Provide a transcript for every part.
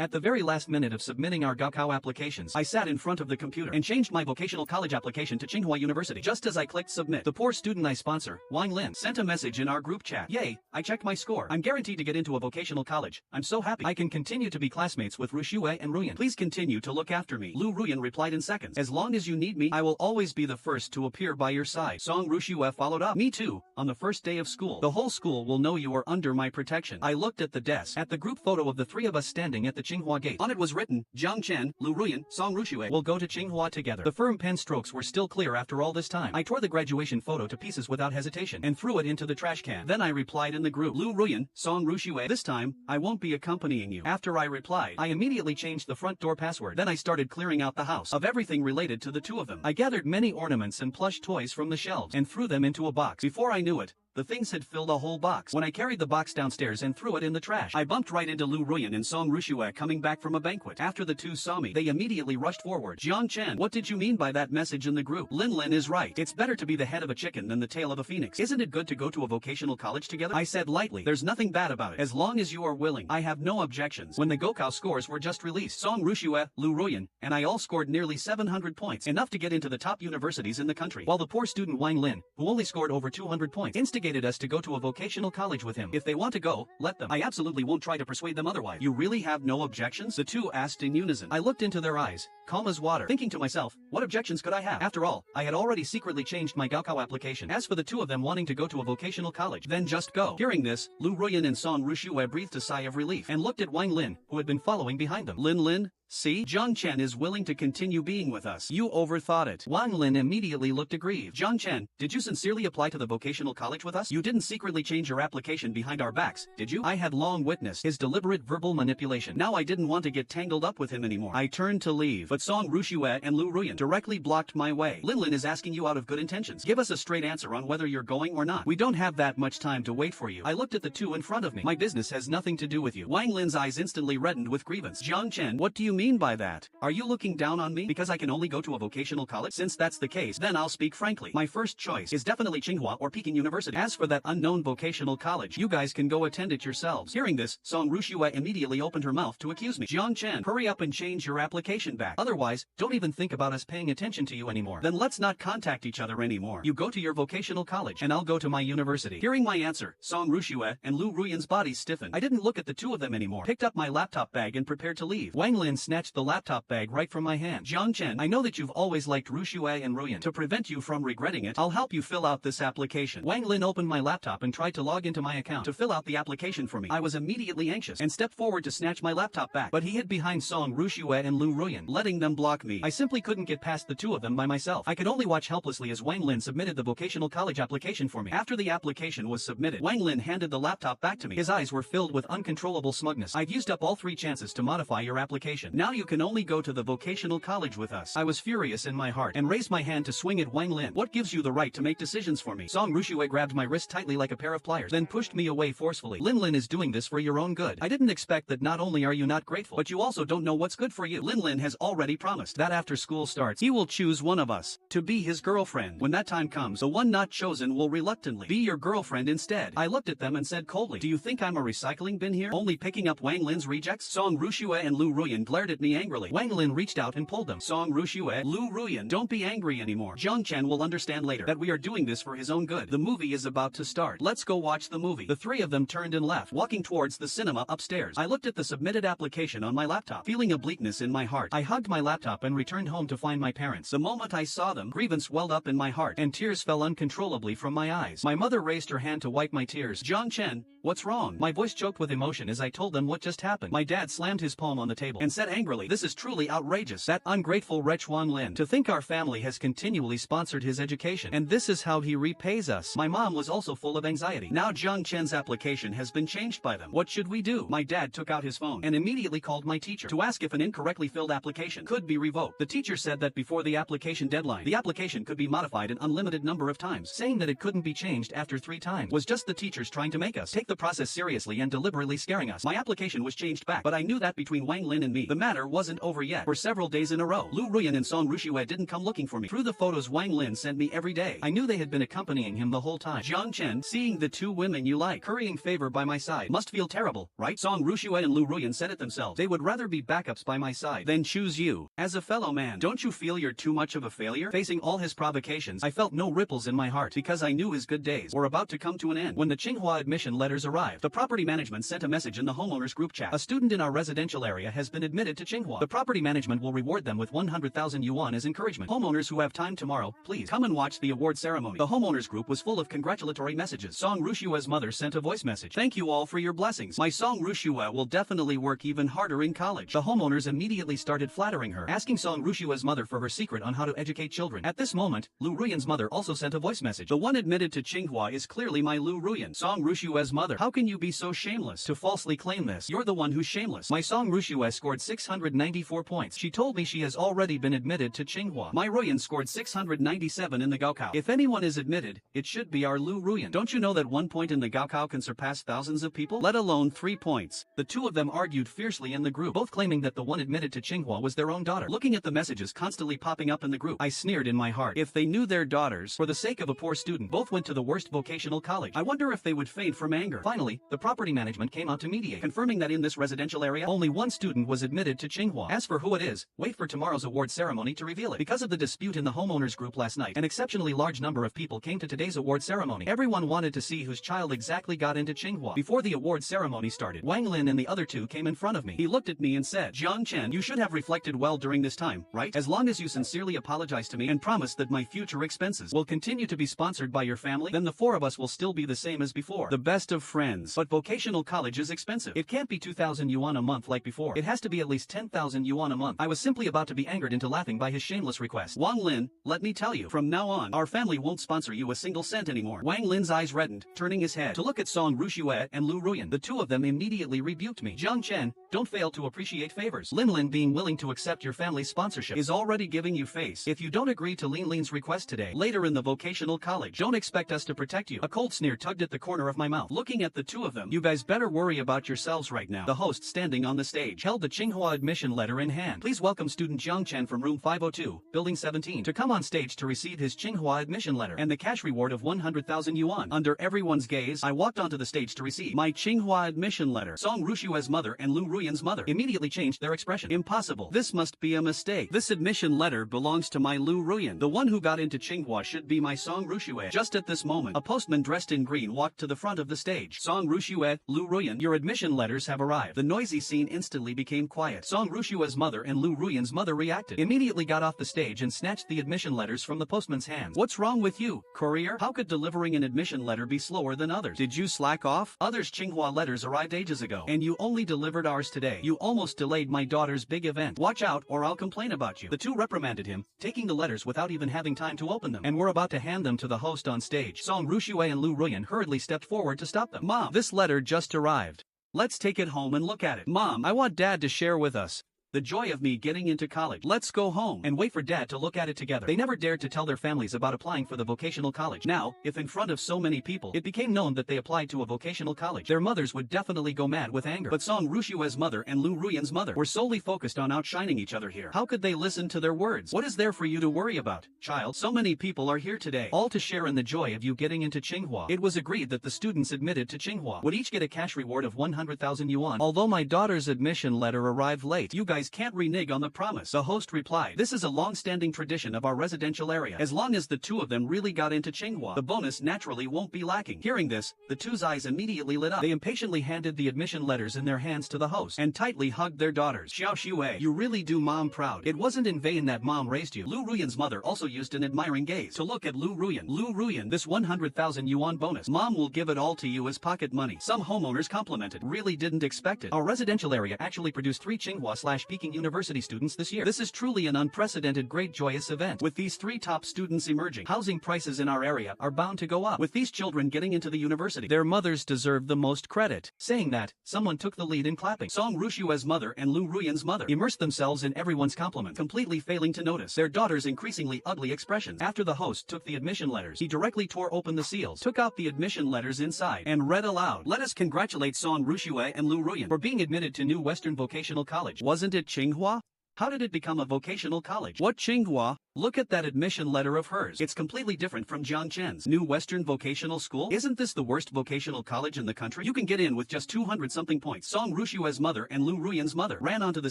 At the very last minute of submitting our Gaokao applications, I sat in front of the computer and changed my vocational college application to Tsinghua University. Just as I clicked submit, the poor student I sponsor, Wang Lin, sent a message in our group chat. Yay, I checked my score. I'm guaranteed to get into a vocational college. I'm so happy. I can continue to be classmates with Ru Xue and Ruyan. Please continue to look after me. Lu Ruyan replied in seconds. As long as you need me, I will always be the first to appear by your side. Song Ru Xue followed up. Me too. On the first day of school, the whole school will know you are under my protection. I looked at the desk, at the group photo of the three of us standing at the Tsinghua gate. On it was written, Jiang Chen, Lu Ruyan, Song Ru Xue will go to Tsinghua together. The firm pen strokes were still clear after all this time. I tore the graduation photo to pieces without hesitation and threw it into the trash can. Then I replied in the group, Lu Ruyan, Song Ru Xue, this time, I won't be accompanying you. After I replied, I immediately changed the front door password. Then I started clearing out the house of everything related to the two of them. I gathered many ornaments and plush toys from the shelves and threw them into a box. Before I knew it, the things had filled a whole box. When I carried the box downstairs and threw it in the trash, I bumped right into Lu Ruyan and Song Ru Xue coming back from a banquet. After the two saw me, they immediately rushed forward. Jiang Chen, what did you mean by that message in the group? Lin is right. It's better to be the head of a chicken than the tail of a phoenix. Isn't it good to go to a vocational college together? I said lightly. There's nothing bad about it. As long as you are willing, I have no objections. When the Gaokao scores were just released, Song Ru Xue, Lu Ruyan, and I all scored nearly 700 points, enough to get into the top universities in the country. While the poor student Wang Lin, who only scored over 200 points, instigated us to go to a vocational college with him. If they want to go, let them. I absolutely won't try to persuade them otherwise. You really have no objections? The two asked in unison. I looked into their eyes, calm as water, thinking to myself, what objections could I have? After all, I had already secretly changed my Gaokao application. As for the two of them wanting to go to a vocational college, then just go. Hearing this, Lu Ruyan and Song Ru Xue breathed a sigh of relief and looked at Wang Lin, who had been following behind them. Lin, see? Jiang Chen is willing to continue being with us. You overthought it. Wang Lin immediately looked aggrieved. Jiang Chen, did you sincerely apply to the vocational college with us? You didn't secretly change your application behind our backs, did you? I had long witnessed his deliberate verbal manipulation. Now I didn't want to get tangled up with him anymore. I turned to leave, but Song Ru Xue and Lu Ruyan directly blocked my way. Lin is asking you out of good intentions. Give us a straight answer on whether you're going or not. We don't have that much time to wait for you. I looked at the two in front of me. My business has nothing to do with you. Wang Lin's eyes instantly reddened with grievance. Jiang Chen, what do you mean by that? Are you looking down on me because I can only go to a vocational college? Since that's the case, then I'll speak frankly. My first choice is definitely Tsinghua or Peking University. As for that unknown vocational college, you guys can go attend it yourselves. Hearing this, Song Ru Xue immediately opened her mouth to accuse me. Jiang Chen, hurry up and change your application back. Otherwise, don't even think about us paying attention to you anymore. Then let's not contact each other anymore. You go to your vocational college, and I'll go to my university. Hearing my answer, Song Ru Xue and Lu Ruyan's bodies stiffened. I didn't look at the two of them anymore. Picked up my laptop bag and prepared to leave. Wang Lin snatched the laptop bag right from my hand. Jiang Chen, I know that you've always liked Ru Xue and Ruyan. To prevent you from regretting it, I'll help you fill out this application. Wang Lin opened my laptop and tried to log into my account to fill out the application for me. I was immediately anxious and stepped forward to snatch my laptop back, but he hid behind Song Ru Xue and Lu Ruyan, letting them block me. I simply couldn't get past the two of them by myself. I could only watch helplessly as Wang Lin submitted the vocational college application for me. After the application was submitted, Wang Lin handed the laptop back to me. His eyes were filled with uncontrollable smugness. I've used up all 3 chances to modify your application. Now you can only go to the vocational college with us. I was furious in my heart and raised my hand to swing at Wang Lin. What gives you the right to make decisions for me? Song Ru Xue grabbed my wrist tightly like a pair of pliers, then pushed me away forcefully. Lin is doing this for your own good. I didn't expect that not only are you not grateful, but you also don't know what's good for you. Lin has already promised that after school starts, he will choose one of us to be his girlfriend. When that time comes, the one not chosen will reluctantly be your girlfriend instead. I looked at them and said coldly, do you think I'm a recycling bin here, only picking up Wang Lin's rejects? Song Ru Xue and Lu Ruyan glared at me angrily. Wang Lin reached out and pulled them. Song Ru Xue, Lu Ruyan, don't be angry anymore. Jiang Chen will understand later that we are doing this for his own good. The movie is about to start. Let's go watch the movie. The three of them turned and left, walking towards the cinema upstairs. I looked at the submitted application on my laptop, feeling a bleakness in my heart. I hugged my laptop and returned home to find my parents. The moment I saw them, grievance welled up in my heart, and tears fell uncontrollably from my eyes. My mother raised her hand to wipe my tears. Jiang Chen, what's wrong? My voice choked with emotion as I told them what just happened. My dad slammed his palm on the table and said angrily, this is truly outrageous. That ungrateful wretch Wang Lin. To think our family has continually sponsored his education, and this is how he repays us. My mom was also full of anxiety. Now Jiang Chen's application has been changed by them. What should we do? My dad took out his phone and immediately called my teacher to ask if an incorrectly filled application application could be revoked. The teacher said that before the application deadline, the application could be modified an unlimited number of times. Saying that it couldn't be changed after 3 times was just the teachers trying to make us take the process seriously and deliberately scaring us. My application was changed back, but I knew that between Wang Lin and me, the matter wasn't over yet. For several days in a row, Lu Ruyan and Song Rushue didn't come looking for me. Through the photos Wang Lin sent me every day, I knew they had been accompanying him the whole time. Jiang Chen, seeing the 2 women you like currying favor by my side must feel terrible, right? Song Rushue and Lu Ruyan said it themselves. They would rather be backups by my side than choose you. As a fellow man, don't you feel you're too much of a failure? Facing all his provocations, I felt no ripples in my heart because I knew his good days were about to come to an end. When the Tsinghua admission letters arrived, the property management sent a message in the homeowners group chat. A student in our residential area has been admitted to Tsinghua. The property management will reward them with 100,000 yuan as encouragement. Homeowners who have time tomorrow, please come and watch the award ceremony. The homeowners group was full of congratulatory messages. Song Rushue's mother sent a voice message. Thank you all for your blessings. My Song Rushue will definitely work even harder in college. The homeowners immediately started flattering her, asking Song Rushue's mother for her secret on how to educate children. At this moment, Lu Ruyan's mother also sent a voice message. The one admitted to Tsinghua is clearly my Lu Ruyan. Song Rushue's mother, how can you be so shameless to falsely claim this? You're the one who's shameless. My Song Rushue scored 694 points. She told me she has already been admitted to Tsinghua. My Ruyan scored 697 in the Gaoko. If anyone is admitted, it should be our Lu Ruyan. Don't you know that 1 point in the Gaoko can surpass thousands of people? Let alone 3 points. The 2 of them argued fiercely in the group, both claiming that the one admitted to Tsinghua was their own daughter. Looking at the messages constantly popping up in the group, I sneered in my heart. If they knew their daughters, for the sake of a poor student, both went to the worst vocational college, I wonder if they would faint from anger. Finally, the property management came out to mediate, confirming that in this residential area, only 1 student was admitted to Tsinghua. As for who it is, wait for tomorrow's award ceremony to reveal it. Because of the dispute in the homeowners group last night, an exceptionally large number of people came to today's award ceremony. Everyone wanted to see whose child exactly got into Tsinghua. Before the award ceremony started, Wang Lin and the other 2 came in front of me. He looked at me and said, Jiang Chen, you should have reflected well during this time, right? As long as you sincerely apologize to me and promise that my future expenses will continue to be sponsored by your family, then the 4 of us will still be the same as before. The best of friends. But vocational college is expensive. It can't be 2,000 yuan a month like before. It has to be at least 10,000 yuan a month. I was simply about to be angered into laughing by his shameless request. Wang Lin, let me tell you, from now on, our family won't sponsor you a single cent anymore. Wang Lin's eyes reddened, turning his head to look at Song Rushue and Lu Ruyan. The 2 of them immediately rebuked me. Jiang Chen, don't fail to appreciate favors. Lin being willing to accept your family's sponsorship is already giving you face. If you don't agree to Lin's request today, later in the vocational college, don't expect us to protect you. A cold sneer tugged at the corner of my mouth. Looking at the 2 of them, you guys better worry about yourselves right now. The host, standing on the stage, held the Tsinghua admission letter in hand. Please welcome student Jiang Chen from room 502, building 17, to come on stage to receive his Tsinghua admission letter and the cash reward of 100,000 yuan. Under everyone's gaze, I walked onto the stage to receive my Tsinghua admission letter. Song Rushue's mother and Lu Ruyan's mother immediately changed their expression. Impossible. This must be a mistake. This admission letter belongs to my Lu Ruyan. The one who got into Tsinghua should be my Song Rushue. Just at this moment, a postman dressed in green walked to the front of the stage. Song Rushue, Lu Ruyan, your admission letters have arrived. The noisy scene instantly became quiet. Song Rushue's mother and Lu Ruyan's mother reacted, immediately got off the stage and snatched the admission letters from the postman's hands. What's wrong with you, courier? How could delivering an admission letter be slower than others? Did you slack off? Others' Tsinghua letters arrived ages ago, and you only delivered ours today. You almost delayed my daughter's big event. Watch out, or I'll complain about you. The 2 reprimanded him, taking the letters without even having time to open them, and were about to hand them to the host on stage. Song Rushue and Lu Ruyan hurriedly stepped forward to stop them. Mom, this letter just arrived. Let's take it home and look at it. Mom, I want Dad to share with us the joy of me getting into college. Let's go home and wait for Dad to look at it together. They never dared to tell their families about applying for the vocational college. Now, if in front of so many people, it became known that they applied to a vocational college, their mothers would definitely go mad with anger. But Song Rushue's mother and Lu Ruyan's mother were solely focused on outshining each other here. How could they listen to their words? What is there for you to worry about, child? So many people are here today, all to share in the joy of you getting into Tsinghua. It was agreed that the students admitted to Tsinghua would each get a cash reward of 100,000 yuan. Although my daughter's admission letter arrived late, you guys can't renege on the promise. The host replied, this is a long-standing tradition of our residential area. As long as the 2 of them really got into Tsinghua, the bonus naturally won't be lacking. Hearing this, the 2's eyes immediately lit up. They impatiently handed the admission letters in their hands to the host and tightly hugged their daughters. Xiao Xue, you really do Mom proud. It wasn't in vain that Mom raised you. Lu Ruyan's mother also used an admiring gaze to look at Lu Ruyan. Lu Ruyan, this 100,000 yuan bonus, Mom will give it all to you as pocket money. Some homeowners complimented. Really didn't expect it. Our residential area actually produced 3 Tsinghua/PhD Peking University students this year. This is truly an unprecedented great joyous event. With these 3 top students emerging, housing prices in our area are bound to go up. With these children getting into the university, their mothers deserve the most credit. Saying that, someone took the lead in clapping. Song Rushue's mother and Lu Ruyan's mother immersed themselves in everyone's compliment, completely failing to notice their daughter's increasingly ugly expressions. After the host took the admission letters, he directly tore open the seals, took out the admission letters inside, and read aloud. Let us congratulate Song Rushue and Lu Ruyan for being admitted to New Western Vocational College. Wasn't it Tsinghua? How did it become a vocational college? What Tsinghua? Look at that admission letter of hers. It's completely different from Jiang Chen's New Western Vocational School. Isn't this the worst vocational college in the country? You can get in with just 200-something points. Song Rushue's mother and Lu Ruyan's mother ran onto the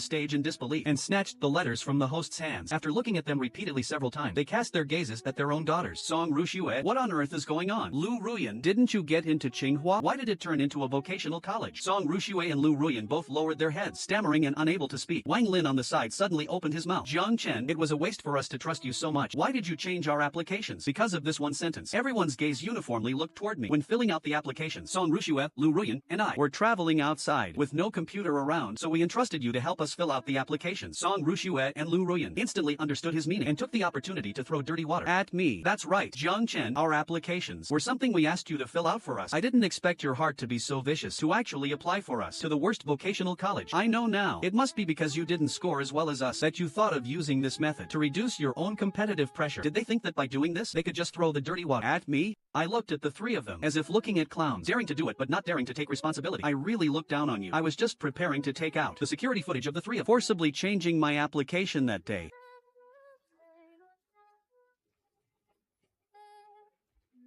stage in disbelief and snatched the letters from the host's hands. After looking at them repeatedly several times, they cast their gazes at their own daughters. Song Rushue, what on earth is going on? Lu Ruyan, didn't you get into Tsinghua? Why did it turn into a vocational college? Song Rushue and Lu Ruyan both lowered their heads, stammering and unable to speak. Wang Lin on the side suddenly opened his mouth. Jiang Chen, it was a waste for us to trust you so much. Why did you change our applications? Because of this one sentence. Everyone's gaze uniformly looked toward me. When filling out the application, Song Rushue, Lu Ruyan, and I were traveling outside with no computer around, so we entrusted you to help us fill out the application. Song Rushue and Lu Ruyan instantly understood his meaning and took the opportunity to throw dirty water at me. That's right, Jiang Chen, our applications were something we asked you to fill out for us. I didn't expect your heart to be so vicious to actually apply for us to the worst vocational college. I know now. It must be because you didn't score as well as us that you thought of using this method to reduce your own competitive pressure. Did they think that by doing this, they could just throw the dirty water at me? I looked at the 3 of them, as if looking at clowns, daring to do it but not daring to take responsibility. I really looked down on you. I was just preparing to take out the security footage of the 3 of them, forcibly changing my application that day.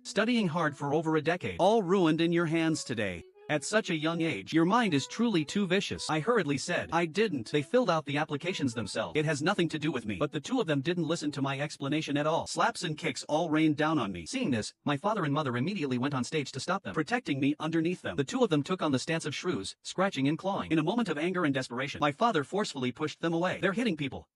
Studying hard for over a decade, all ruined in your hands today. At such a young age, your mind is truly too vicious. I hurriedly said, I didn't. They filled out the applications themselves. It has nothing to do with me. But the 2 of them didn't listen to my explanation at all. Slaps and kicks all rained down on me. Seeing this, my father and mother immediately went on stage to stop them, protecting me underneath them. The 2 of them took on the stance of shrews, scratching and clawing. In a moment of anger and desperation, my father forcefully pushed them away. They're hitting people.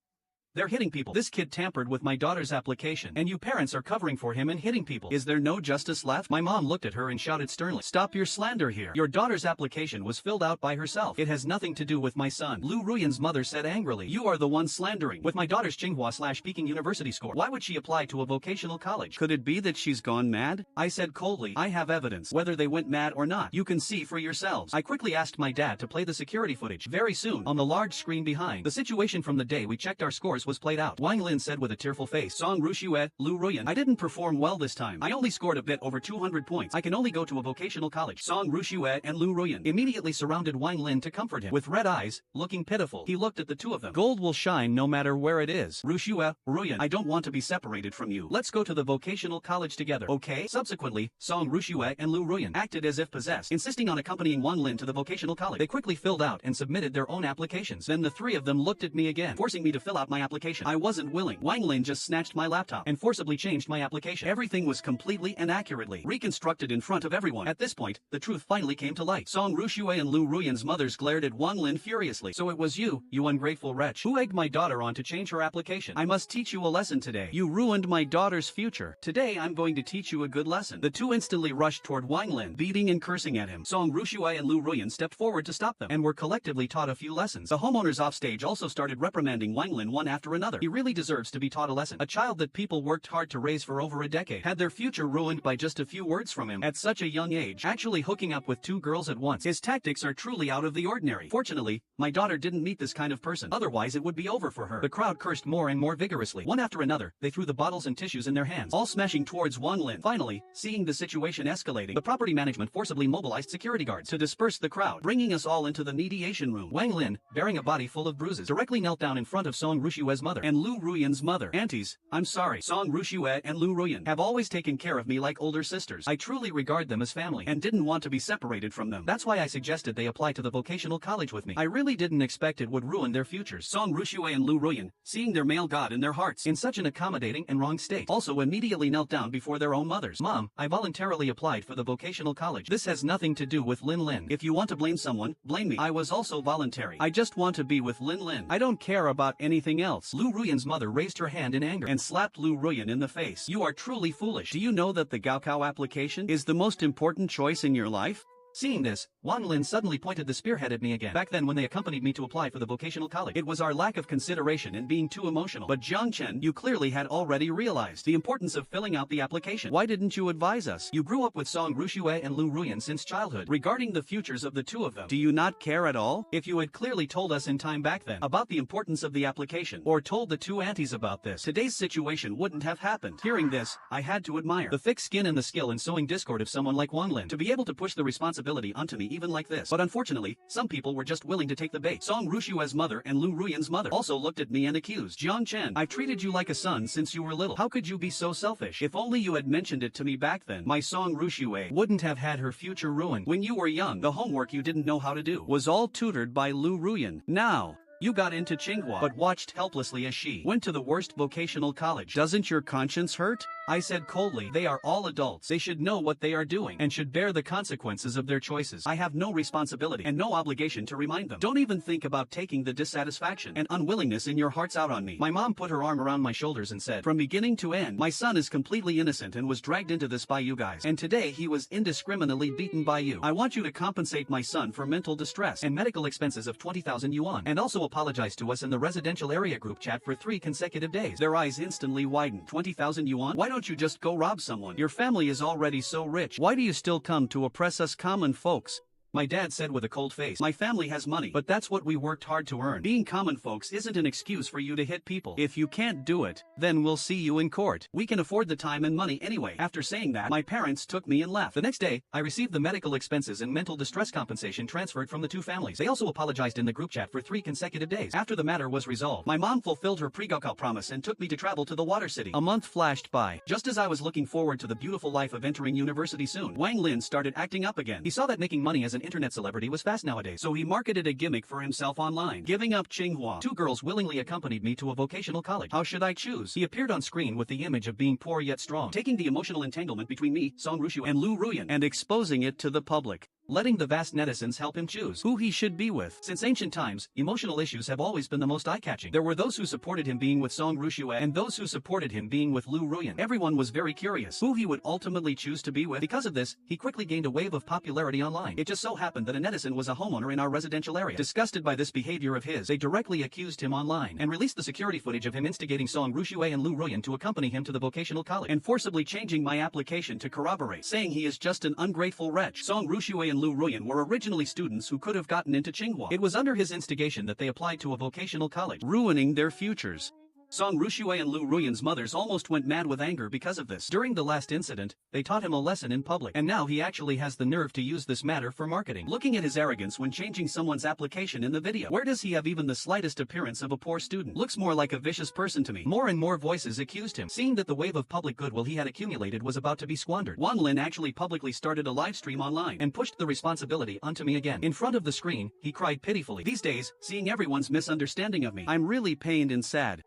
They're hitting people. This kid tampered with my daughter's application, and you parents are covering for him and hitting people. Is there no justice left? My mom looked at her and shouted sternly, stop your slander here. Your daughter's application was filled out by herself. It has nothing to do with my son. Lu Ruyan's mother said angrily, you are the one slandering. With my daughter's Tsinghua/Peking University score, why would she apply to a vocational college? Could it be that she's gone mad? I said coldly, I have evidence. Whether they went mad or not, you can see for yourselves. I quickly asked my dad to play the security footage. Very soon, on the large screen behind, the situation from the day we checked our scores was played out. Wang Lin said with a tearful face, Song Rushue, Lu Ruyan, I didn't perform well this time. I only scored a bit over 200 points. I can only go to a vocational college. Song Rushue and Lu Ruyan immediately surrounded Wang Lin to comfort him. With red eyes, looking pitiful, he looked at the 2 of them. Gold will shine no matter where it is. Rushue, Ruyan, I don't want to be separated from you. Let's go to the vocational college together, okay? Subsequently, Song Rushue and Lu Ruyan acted as if possessed, insisting on accompanying Wang Lin to the vocational college. They quickly filled out and submitted their own applications. Then the 3 of them looked at me again, forcing me to fill out my application. I wasn't willing. Wang Lin just snatched my laptop and forcibly changed my application. Everything was completely and accurately reconstructed in front of everyone. At this point, the truth finally came to light. Song Rushue and Lu Ruyan's mothers glared at Wang Lin furiously. So it was you, you ungrateful wretch, who egged my daughter on to change her application. I must teach you a lesson today. You ruined my daughter's future. Today I'm going to teach you a good lesson. The 2 instantly rushed toward Wang Lin, beating and cursing at him. Song Rushue and Lu Ruyan stepped forward to stop them and were collectively taught a few lessons. The homeowners offstage also started reprimanding Wang Lin one after another. He really deserves to be taught a lesson. A child that people worked hard to raise for over a decade had their future ruined by just a few words from him. At such a young age, actually hooking up with 2 girls at once. His tactics are truly out of the ordinary. Fortunately, my daughter didn't meet this kind of person. Otherwise it would be over for her. The crowd cursed more and more vigorously. One after another, they threw the bottles and tissues in their hands, all smashing towards Wang Lin. Finally, seeing the situation escalating, the property management forcibly mobilized security guards to disperse the crowd, bringing us all into the mediation room. Wang Lin, bearing a body full of bruises, directly knelt down in front of Song Rushue's mother and Lu Ruyan's mother. Aunties, I'm sorry. Song Rushue and Lu Ruyan have always taken care of me like older sisters. I truly regard them as family and didn't want to be separated from them. That's why I suggested they apply to the vocational college with me. I really didn't expect it would ruin their futures. Song Rushue and Lu Ruyan, seeing their male god in their hearts in such an accommodating and wrong state, also immediately knelt down before their own mothers. Mom, I voluntarily applied for the vocational college. This has nothing to do with Lin Lin. If you want to blame someone, blame me. I was also voluntary. I just want to be with Lin Lin. I don't care about anything else. Lu Ruyan's mother raised her hand in anger and slapped Lu Ruyan in the face. You are truly foolish. Do you know that the Gaoko application is the most important choice in your life? Seeing this, Wang Lin suddenly pointed the spearhead at me again. Back then when they accompanied me to apply for the vocational college, it was our lack of consideration and being too emotional. But Jiang Chen, you clearly had already realized the importance of filling out the application. Why didn't you advise us? You grew up with Song Ruxue and Lu Ruyan since childhood. Regarding the futures of the two of them, do you not care at all? If you had clearly told us in time back then about the importance of the application, or told the two aunties about this, today's situation wouldn't have happened. Hearing this, I had to admire the thick skin and the skill in sowing discord of someone like Wang Lin to be able to push the responsibility onto me even like this. But unfortunately, some people were just willing to take the bait. Song Rushue's mother and Lu Ruyan's mother also looked at me and accused. Jiang Chen, I've treated you like a son since you were little. How could you be so selfish? If only you had mentioned it to me back then, my Song Rushue wouldn't have had her future ruined. When you were young, the homework you didn't know how to do was all tutored by Lu Ruyan. Now, you got into Tsinghua, but watched helplessly as she went to the worst vocational college. Doesn't your conscience hurt? I said coldly, they are all adults. They should know what they are doing and should bear the consequences of their choices. I have no responsibility and no obligation to remind them. Don't even think about taking the dissatisfaction and unwillingness in your hearts out on me. My mom put her arm around my shoulders and said, from beginning to end, my son is completely innocent and was dragged into this by you guys. And today he was indiscriminately beaten by you. I want you to compensate my son for mental distress and medical expenses of 20,000 yuan and also apologize to us in the residential area group chat for 3 consecutive days. Their eyes instantly widened. 20,000 yuan? Why don't you just go rob someone? Your family is already so rich. Why do you still come to oppress us common folks? My dad said with a cold face. My family has money, but that's what we worked hard to earn. Being common folks isn't an excuse for you to hit people. If you can't do it, then we'll see you in court. We can afford the time and money anyway. After saying that, my parents took me and left. The next day, I received the medical expenses and mental distress compensation transferred from the two families. They also apologized in the group chat for 3 consecutive days. After the matter was resolved, my mom fulfilled her pre-Gaoko promise and took me to travel to the water city. A month flashed by. Just as I was looking forward to the beautiful life of entering university soon, Wang Lin started acting up again. He saw that making money as an internet celebrity was fast nowadays, so he marketed a gimmick for himself online. Giving up Tsinghua. 2 girls willingly accompanied me to a vocational college. How should I choose? He appeared on screen with the image of being poor yet strong, taking the emotional entanglement between me, Song Ruxue, and Lu Ruyan, and exposing it to the public, letting the vast netizens help him choose who he should be with. Since ancient times, emotional issues have always been the most eye-catching. There were those who supported him being with Song Ruxue and those who supported him being with Lu Ruyan. Everyone was very curious who he would ultimately choose to be with. Because of this, he quickly gained a wave of popularity online. It just so happened that a netizen was a homeowner in our residential area. Disgusted by this behavior of his, they directly accused him online and released the security footage of him instigating Song Ruxue and Lu Ruyan to accompany him to the vocational college and forcibly changing my application to corroborate, saying he is just an ungrateful wretch. Song Ruxue and Lu Ruyan were originally students who could have gotten into Tsinghua. It was under his instigation that they applied to a vocational college, ruining their futures. Song Ruxue and Lu Ruyan's mothers almost went mad with anger because of this. During the last incident, they taught him a lesson in public, and now he actually has the nerve to use this matter for marketing. Looking at his arrogance when changing someone's application in the video, where does he have even the slightest appearance of a poor student? Looks more like a vicious person to me. More and more voices accused him, seeing that the wave of public goodwill he had accumulated was about to be squandered. Wang Lin actually publicly started a live stream online and pushed the responsibility onto me again. In front of the screen, he cried pitifully. These days, seeing everyone's misunderstanding of me, I'm really pained and sad.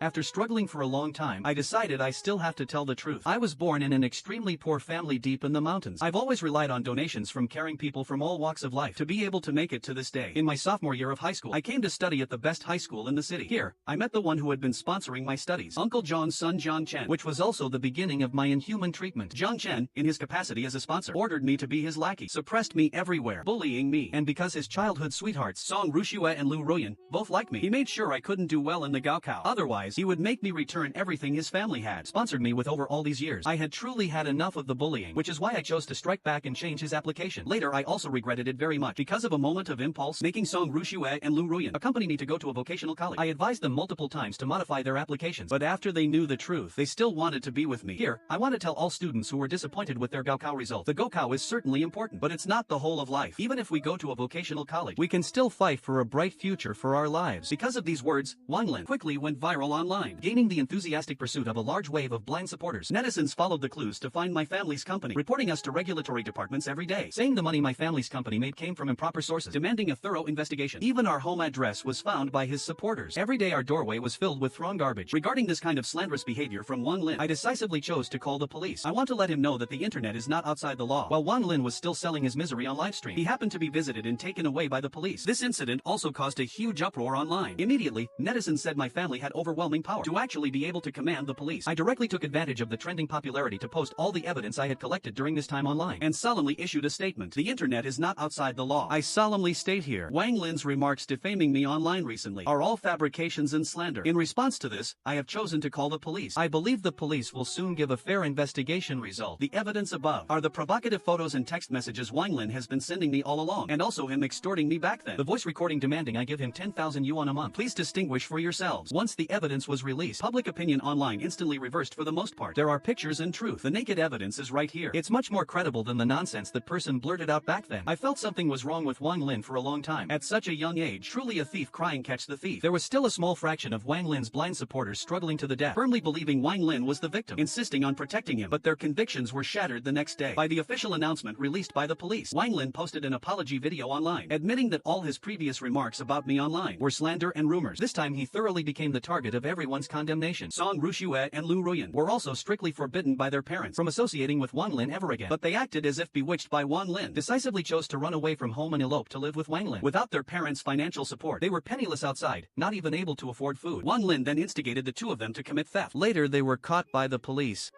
After struggling for a long time, I decided I still have to tell the truth. I was born in an extremely poor family deep in the mountains. I've always relied on donations from caring people from all walks of life to be able to make it to this day. In my sophomore year of high school, I came to study at the best high school in the city. Here, I met the one who had been sponsoring my studies, Uncle John's son Jiang Chen, which was also the beginning of my inhuman treatment. Jiang Chen, in his capacity as a sponsor, ordered me to be his lackey, suppressed me everywhere, bullying me, and because his childhood sweethearts, Song Ruxue and Lu Ruyan, both liked me, he made sure I couldn't do well in the Gaokao. Otherwise, he would make me return everything his family had sponsored me with over all these years. I had truly had enough of the bullying, which is why I chose to strike back and change his application. Later, I also regretted it very much. Because of a moment of impulse, making Song Ruxue and Lu Ruyan accompany me to go to a vocational college. I advised them multiple times to modify their applications, but after they knew the truth, they still wanted to be with me. Here, I want to tell all students who were disappointed with their Gaokao result. The Gaokao is certainly important, but it's not the whole of life. Even if we go to a vocational college, we can still fight for a bright future for our lives. Because of these words, Wang Lin quickly went viral online, gaining the enthusiastic pursuit of a large wave of blind supporters. Netizens followed the clues to find my family's company, reporting us to regulatory departments every day, saying the money my family's company made came from improper sources, demanding a thorough investigation. Even our home address was found by his supporters. Every day our doorway was filled with thrown garbage. Regarding this kind of slanderous behavior from Wang Lin, I decisively chose to call the police. I want to let him know that the internet is not outside the law. While Wang Lin was still selling his misery on livestream, he happened to be visited and taken away by the police. This incident also caused a huge uproar online. Immediately, netizens said my family had overwhelming overwhelming power to actually be able to command the police. I directly took advantage of the trending popularity to post all the evidence I had collected during this time online, and solemnly issued a statement. The internet is not outside the law. I solemnly state here, Wang Lin's remarks defaming me online recently are all fabrications and slander. In response to this, I have chosen to call the police. I believe the police will soon give a fair investigation result. The evidence above are the provocative photos and text messages Wang Lin has been sending me all along, and also him extorting me back then. The voice recording demanding I give him 10,000 yuan a month. Please distinguish for yourselves. Once the evidence was released, public opinion online instantly reversed for the most part. There are pictures and truth. The naked evidence is right here. It's much more credible than the nonsense that person blurted out back then. I felt something was wrong with Wang Lin for a long time. At such a young age, truly a thief crying catch the thief. There was still a small fraction of Wang Lin's blind supporters struggling to the death, firmly believing Wang Lin was the victim, insisting on protecting him, but their convictions were shattered the next day by the official announcement released by the police. Wang Lin posted an apology video online, admitting that all his previous remarks about me online were slander and rumors. This time he thoroughly became the target of everyone's condemnation. Song Rushue and Lu Ruyan were also strictly forbidden by their parents from associating with Wang Lin ever again, but they acted as if bewitched by Wang Lin, decisively chose to run away from home and elope to live with Wang Lin. Without their parents' financial support, they were penniless outside, not even able to afford food. Wang Lin then instigated the two of them to commit theft. Later they were caught by the police.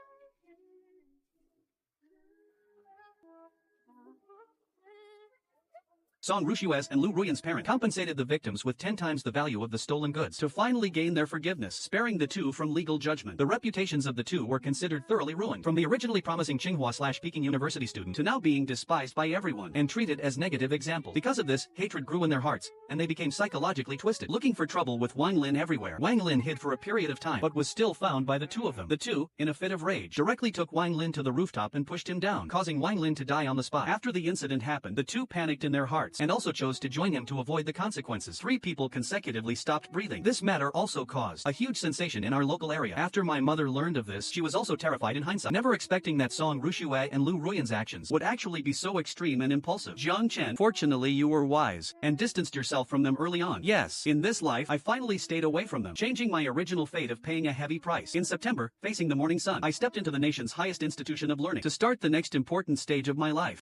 Song Rushue's and Lu Ruyan's parent compensated the victims with 10 times the value of the stolen goods to finally gain their forgiveness, sparing the two from legal judgment. The reputations of the two were considered thoroughly ruined, from the originally promising Tsinghua/Peking University student to now being despised by everyone and treated as negative examples. Because of this, hatred grew in their hearts, and they became psychologically twisted, looking for trouble with Wang Lin everywhere. Wang Lin hid for a period of time, but was still found by the two of them. The two, in a fit of rage, directly took Wang Lin to the rooftop and pushed him down, causing Wang Lin to die on the spot. After the incident happened, the two panicked in their hearts and also chose to join him to avoid the consequences. 3 people consecutively stopped breathing. This matter also caused a huge sensation in our local area. After my mother learned of this, she was also terrified in hindsight, never expecting that Song Rushue and Lu Ruyan's actions would actually be so extreme and impulsive. Jiang Chen, fortunately you were wise and distanced yourself from them early on. Yes, in this life, I finally stayed away from them, changing my original fate of paying a heavy price. In September, facing the morning sun, I stepped into the nation's highest institution of learning to start the next important stage of my life.